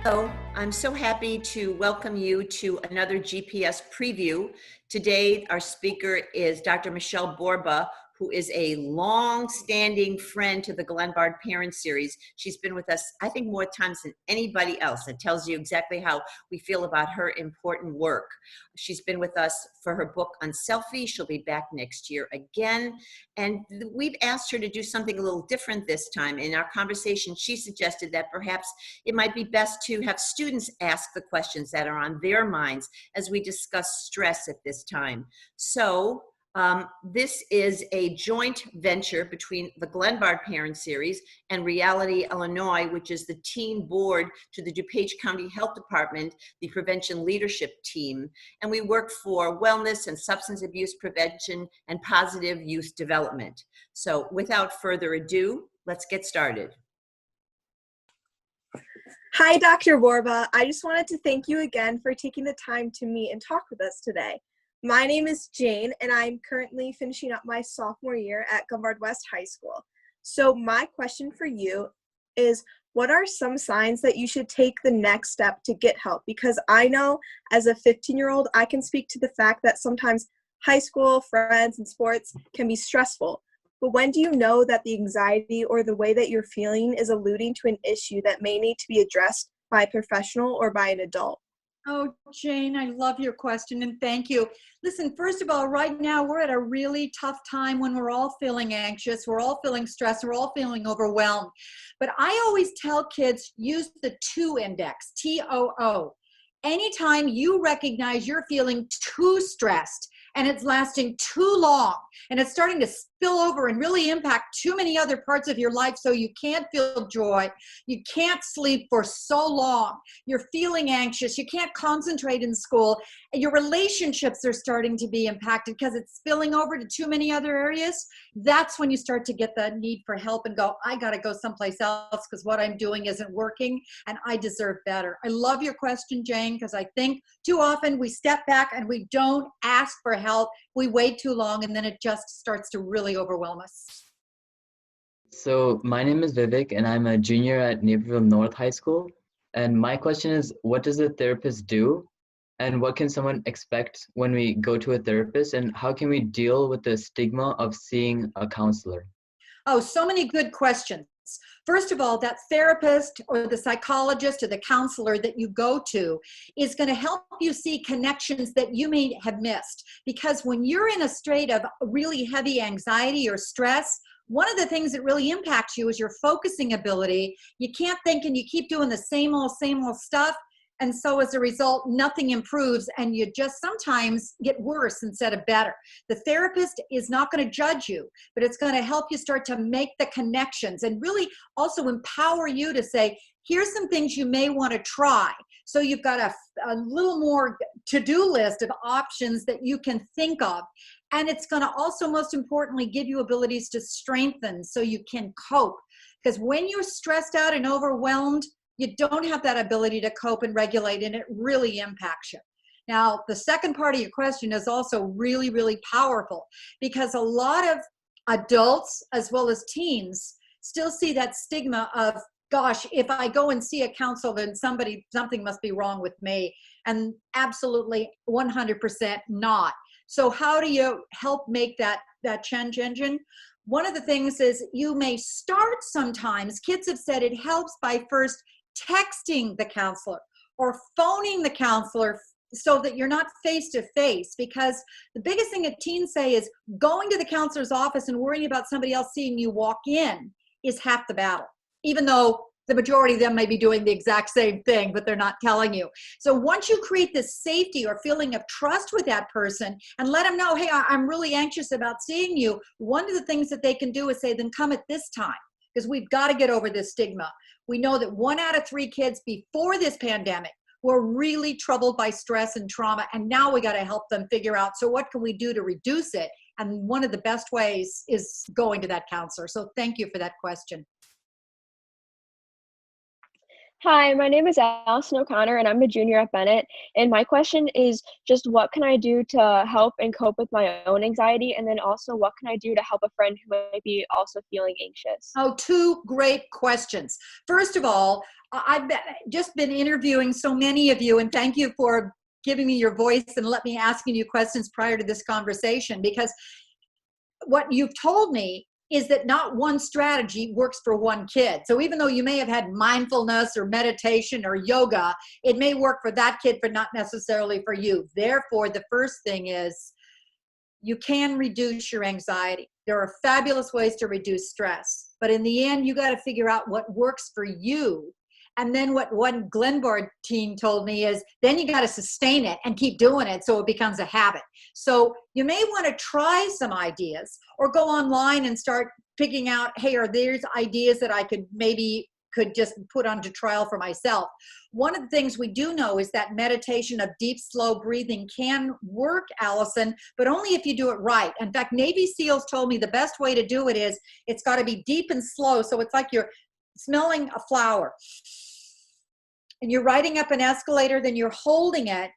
Hello, I'm so happy to welcome you to another GPS preview. Today, our speaker is Dr. Michele Borba, who is a long-standing friend to the Glenbard Parent Series. She's been with us, I think, more times than anybody else. It tells you exactly how we feel about her important work. She's been with us for her book on selfie. She'll be back next year again. And we've asked her to do something a little different this time. In our conversation, she suggested that perhaps it might be best to have students ask the questions that are on their minds as we discuss stress at this time. So this is a joint venture between the Glenbard Parent Series and Reality Illinois, which is the teen board to the DuPage County Health Department, the prevention leadership team. And we work for wellness and substance abuse prevention and positive youth development. So without further ado, let's get started. Hi, Dr. Borba. I just wanted to thank you again for taking the time to meet and talk with us today. My name is Jane, and I'm currently finishing up my sophomore year at Glenbard West High School. So my question for you is, what are some signs that you should take the next step to get help? Because I know as a 15-year-old, I can speak to the fact that sometimes high school, friends, and sports can be stressful. But when do you know that the anxiety or the way that you're feeling is alluding to an issue that may need to be addressed by a professional or by an adult? Oh, Jane, I love your question and thank you. Listen, first of all, right now we're at a really tough time when we're all feeling anxious, we're all feeling stressed, we're all feeling overwhelmed. But I always tell kids, use the TOO index, T-O-O. Anytime you recognize you're feeling too stressed and it's lasting too long and it's starting to spill over and really impact too many other parts of your life, so you can't feel joy, you can't sleep for so long, you're feeling anxious, you can't concentrate in school, and your relationships are starting to be impacted because it's spilling over to too many other areas, that's when you start to get the need for help and go, I gotta go someplace else because what I'm doing isn't working and I deserve better. I love your question, Jane, because I think too often we step back and we don't ask for help, we wait too long, and then it just starts to really overwhelm us. So my name is Vivek and I'm a junior at Naperville North High School. And my question is, what does a therapist do? And what can someone expect when we go to a therapist? And how can we deal with the stigma of seeing a counselor? Oh, so many good questions. First of all, that therapist or the psychologist or the counselor that you go to is going to help you see connections that you may have missed. Because when you're in a state of really heavy anxiety or stress, one of the things that really impacts you is your focusing ability. You can't think and you keep doing the same old stuff. And so as a result, nothing improves and you just sometimes get worse instead of better. The therapist is not going to judge you, but it's going to help you start to make the connections and really also empower you to say, here's some things you may want to try. So you've got a little more to-do list of options that you can think of. And it's going to also, most importantly, give you abilities to strengthen so you can cope. Because when you're stressed out and overwhelmed, you don't have that ability to cope and regulate, and it really impacts you. Now, the second part of your question is also really, really powerful because a lot of adults as well as teens still see that stigma of, gosh, if I go and see a counselor, then something must be wrong with me. And absolutely 100% not. So how do you help make that change engine? One of the things is you may start sometimes, kids have said it helps by first texting the counselor or phoning the counselor so that you're not face to face, because the biggest thing that teens say is going to the counselor's office and worrying about somebody else seeing you walk in is half the battle, even though the majority of them may be doing the exact same thing, but they're not telling you. So once you create this safety or feeling of trust with that person and let them know, hey, I'm really anxious about seeing you, one of the things that they can do is say, then come at this time, because we've got to get over this stigma. We know that 1 out of 3 kids before this pandemic were really troubled by stress and trauma, and now we got to help them figure out, so what can we do to reduce it? And one of the best ways is going to that counselor. So thank you for that question. Hi, my name is Allison O'Connor, and I'm a junior at Bennett. And my question is just what can I do to help and cope with my own anxiety? And then also, what can I do to help a friend who might be also feeling anxious? Oh, two great questions. First of all, just been interviewing so many of you, and thank you for giving me your voice and let me asking you questions prior to this conversation, because what you've told me is that not one strategy works for one kid. So even though you may have had mindfulness or meditation or yoga, it may work for that kid, but not necessarily for you. Therefore, the first thing is you can reduce your anxiety. There are fabulous ways to reduce stress, but in the end, you got to figure out what works for you. And then what one Glenbard teen told me is then you got to sustain it and keep doing it so it becomes a habit. So you may want to try some ideas or go online and start picking out, hey, are there ideas that I could just put onto trial for myself? One of the things we do know is that meditation of deep, slow breathing can work, Allison, but only if you do it right. In fact, Navy SEALs told me the best way to do it is it's got to be deep and slow. So it's like you're smelling a flower and you're riding up an escalator, then you're holding it,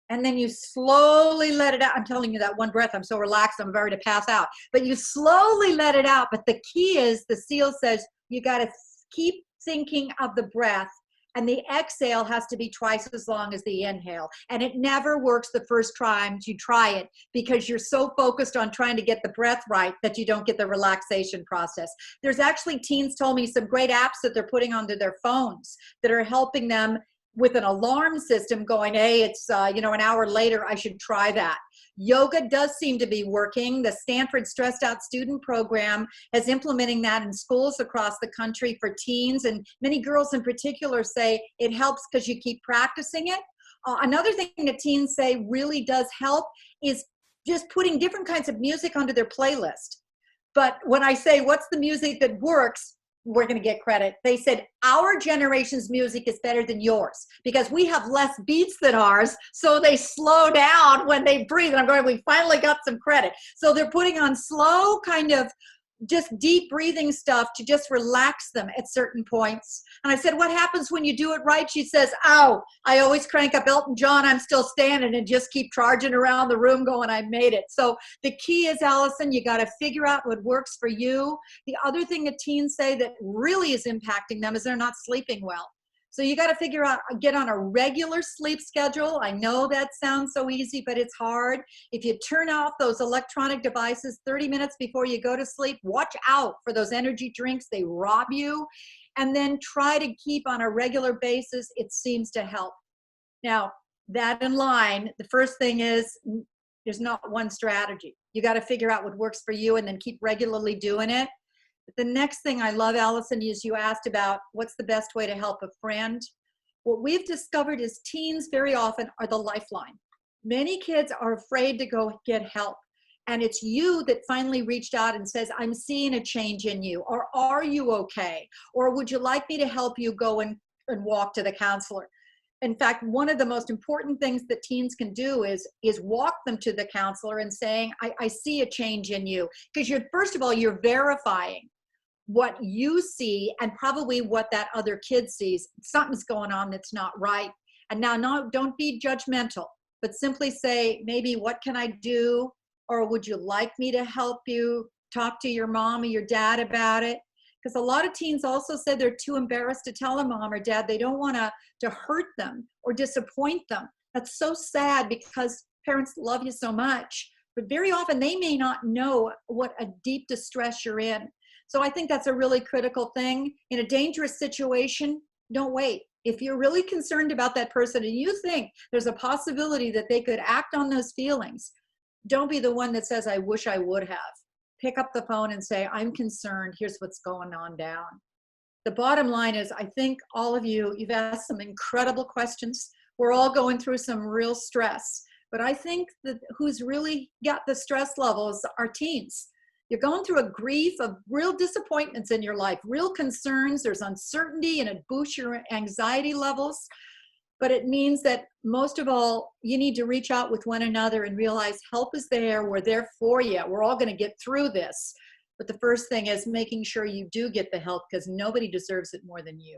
and then you slowly let it out. I'm telling you that one breath, I'm so relaxed, I'm about to pass out. But you slowly let it out. But the key is, the SEAL says, you got to keep thinking of the breath, and the exhale has to be twice as long as the inhale. And it never works the first time you try it because you're so focused on trying to get the breath right that you don't get the relaxation process. There's actually, teens told me, some great apps that they're putting onto their phones that are helping them with an alarm system going, hey, it's an hour later, I should try that. Yoga does seem to be working. The Stanford Stressed Out Student Program is implementing that in schools across the country for teens, and many girls in particular say it helps because you keep practicing it. Another thing that teens say really does help is just putting different kinds of music onto their playlist. But when I say what's the music that works, we're going to get credit. They said our generation's music is better than yours because we have less beats than ours, so they slow down when they breathe. And I'm going, we finally got some credit. So they're putting on slow kind of just deep breathing stuff to just relax them at certain points. And I said, what happens when you do it right? She says, oh, I always crank up Elton John, I'm Still Standing, and just keep charging around the room going, I made it. So the key is, Allison, you got to figure out what works for you. The other thing that teens say that really is impacting them is they're not sleeping well. So you got to figure out, get on a regular sleep schedule. I know that sounds so easy, but it's hard. If you turn off those electronic devices 30 minutes before you go to sleep, watch out for those energy drinks. They rob you. And then try to keep on a regular basis. It seems to help. Now, that in line, the first thing is there's not one strategy. You got to figure out what works for you and then keep regularly doing it. But the next thing I love, Allison, is you asked about what's the best way to help a friend. What we've discovered is teens very often are the lifeline. Many kids are afraid to go get help. And it's you that finally reached out and says, I'm seeing a change in you, or are you okay? Or would you like me to help you go and walk to the counselor? In fact, one of the most important things that teens can do is walk them to the counselor and saying, I see a change in you. Because first of all, you're verifying what you see and probably what that other kid sees. Something's going on that's not right. And now, no, don't be judgmental, but simply say, maybe what can I do? Or would you like me to help you talk to your mom or your dad about it? Because a lot of teens also said they're too embarrassed to tell a mom or dad. They don't want to hurt them or disappoint them. That's so sad because parents love you so much, but very often they may not know what a deep distress you're in. So I think that's a really critical thing. In a dangerous situation, don't wait. If you're really concerned about that person and you think there's a possibility that they could act on those feelings, don't be the one that says, I wish I would have. Pick up the phone and say, I'm concerned, here's what's going on down. The bottom line is, I think all of you, you've asked some incredible questions. We're all going through some real stress, but I think that who's really got the stress levels are teens. You're going through a grief of real disappointments in your life, real concerns, there's uncertainty, and it boosts your anxiety levels. But it means that most of all, you need to reach out with one another and realize help is there. We're there for you. We're all going to get through this. But the first thing is making sure you do get the help because nobody deserves it more than you.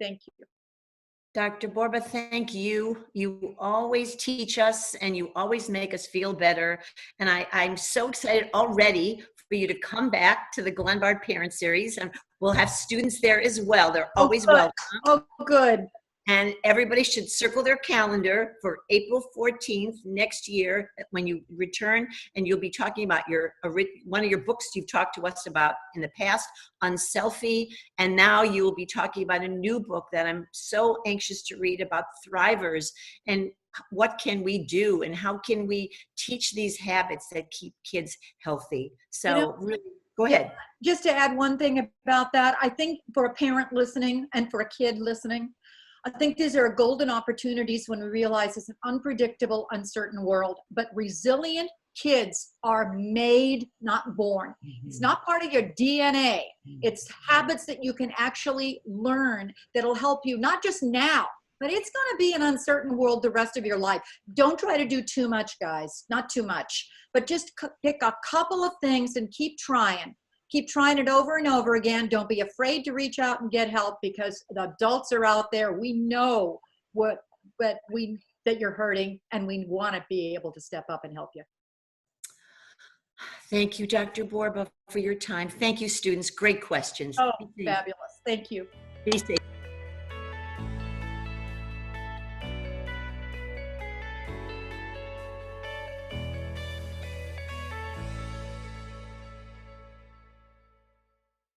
Thank you. Dr. Borba, thank you. You always teach us and you always make us feel better. And I'm so excited already for you to come back to the Glenbard Parent Series. And we'll have students there as well. They're always good. welcome. Oh, good. And everybody should circle their calendar for April 14th next year when you return, and you'll be talking about one of your books you've talked to us about in the past, Unselfie, and now you will be talking about a new book that I'm so anxious to read about thrivers and what can we do and how can we teach these habits that keep kids healthy. So really, go ahead. Just to add one thing about that, I think for a parent listening and for a kid listening, I think these are golden opportunities when we realize it's an unpredictable, uncertain world, but resilient kids are made, not born. It's not part of your DNA. It's habits that you can actually learn that'll help you, not just now, but it's going to be an uncertain world the rest of your life. Don't try to do too much, guys, not too much, but just pick a couple of things and keep trying. Keep trying it over and over again. Don't be afraid to reach out and get help because the adults are out there. We know that you're hurting, and we want to be able to step up and help you. Thank you, Dr. Borba, for your time. Thank you, students. Great questions. Oh, fabulous. Thank you. Be safe.